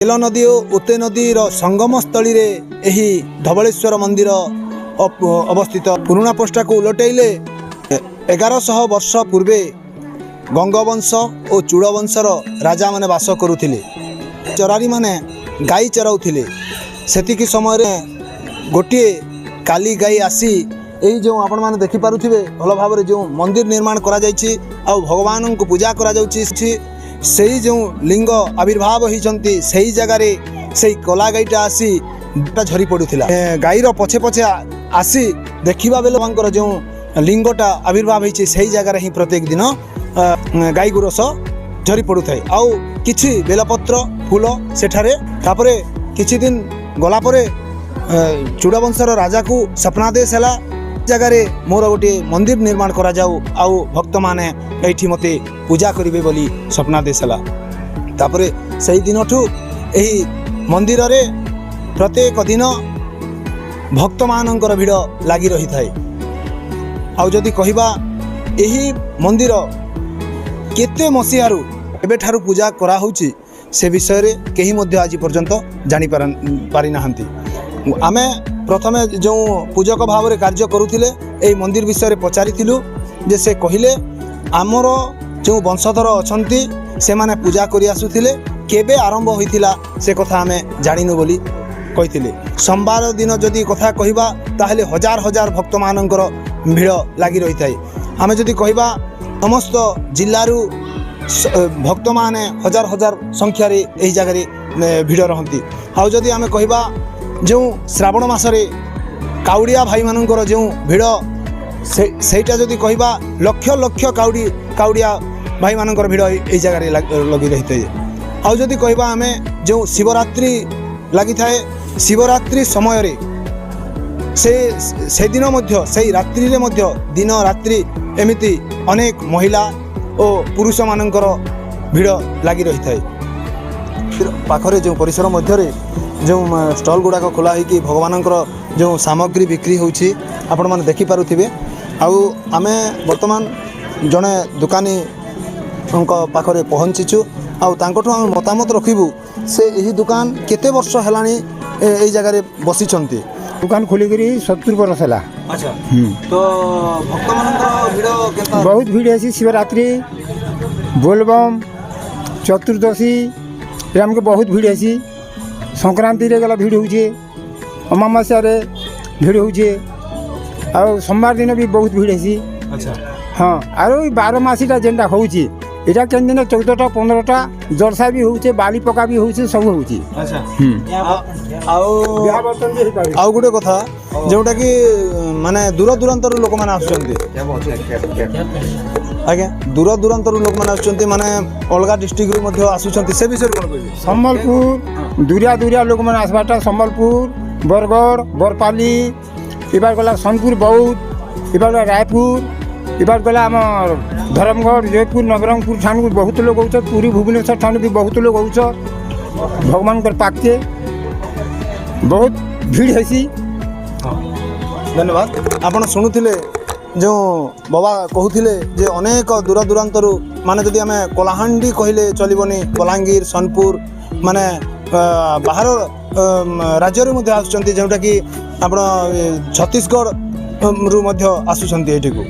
Bell नदी और उते नदीर संगमस्थली यही धवलेश्वर मंदिर अवस्थित। पुराणा पोस्टा को उलटेले 1100 वर्ष पूर्वे गंगवंश और चूड़वंशर राजा माने वास करुथिले। चरारी माने गाई चराउथिले। सेतिकी समय गोटे काली गाई आसी यही जो आपण मैंने देखिपे भल भाव जो मंदिर निर्माण करा जायछि आ भगवान को पूजा करा जाउछि। सेही जो लिंग आविर्भाव होती से जगार से कला गाईटा आसी झरी पड़ूला। गाईर पछे पछे आसी देखा बेले भगवान जो लिंगटा आविर्भाव होती से जगार ही प्रत्येक दिन गाई गुरस झरी पड़ू थाए। आउ किछि बेलपत्र फूल सेठारे तापरे किछि दिन गलापर चूड़वंशर राजा को स्वप्नादेश है जगार मोर गोटे मंदिर निर्माण करा जाऊ आउ भक्त माने एठी मते पूजा करिवे बोली स्वप्नादेश है। तापरे सही दिन ठू एही मंदिर रे प्रत्येक दिन भक्त मानकर भीड़ लगी रही थाए। आउ जदि कहिबा एही मंदिर केते मसीहारू एबे ठारू पूजा करा होची से विषय रे केही मध्य आज पर्यंत जानि पारि नाहंती। आमे प्रथमे जो पूजक भाव में कार्य करुथिले एही मंदिर विषय में पचारिथिलु जे से कहिले आमर जो वंशधर अछंती से माने पूजा करि आसुथिले केबे आरंभ होइतिला से कथा आमे जानिनु बोली कहिथिले। सोमवार दिन जदि कथा कहिबा ताहले हजार हजार भक्त मानकर भीड़ लगी रही थाए। आमे जदि कहिबा समस्त जिल्लारू भक्त माने हजार हजार संख्यार यही जगह भीड़ रहती। आउ जदि आमे कहिबा जो श्रावण मासरे काउड़िया भाई मानकर जो भीड़ सेटा जदि कहिबा लक्ष लक्ष काउड़िया भाई मानकर भीड़ यही जगह लगी रही थाए। आउ जदि कहिबा आमे जो शिवरात्रि लगी थाए शिवरात्रि समय रे से दिन मध्य से रात्रि रे मध्य दिन रात्रि एमिति अनेक महिला और पुरुष मानकर भीड़ लगी रही थाए। पाखरे जो परिसर मध्य जो स्टल गुड़ाक खोला होगी भगवान जो सामग्री बिक्री होची आपण माने देखि पारुथिबे। आउ आमे वर्तमान जड़े दुकानी पाखरे पहुँचीचु आउ तांकठु आमे मतामत रखिबु से यही दुकान केते वर्ष हेलानी एई जगह बसिचंती। दुकान खोलिक 70 वर्ष है। अच्छा तो भक्त मानकर भीड़ केता बहुत भीड़ है। शिवरात्रि बोलबम चतुर्दशी हमके बहुत भीड़ है। संक्रांति रे गला भीड़ होचे अमावास्या रे भीड़ होचे और सोमवार दिन भी बहुत भीड़ है। अच्छा हाँ आरो 12 मासीटा जेनटा होची एटा केन दिन 14टा 15टा जरसा भी होचे बाली पका भी होचे सब होची। अच्छा आउ गोटे कथा जोटा कि माने दूर दूरांतर लोक माने आसुचंती आज्ञा दूर दूरांतर लोक माने आसुचंती माने अलगा डिस्ट्रिक्ट रु मध्ये आसुचंती से विषय कोन कहबे? संबलपुर दूरिया लोक माने आसबाटा संबलपुर बरगढ़ बरपाली इबार गला सोनपुर बौद्ध इबार रायपुर इबार गला आम धर्मगढ़ जयपुर नवरंगपुर ठान बहुत लोग हो पूरी भुवनेश्वर ठान भी बहुत लोग हो भगवान पाके बहुत भीड़ है। धन्यवाद। आपण शुणुथिले जो बाबा कहूथिले जे अनेक दूर दूरांतर माने जदि आमे कलाहांडी कहले चलिबनी बलांगीर सोनपुर माने बाहर राज्य मध्य आसुचंती जोटा कि आपण छत्तीसगढ़ रु मध्य आसुचंती एठी को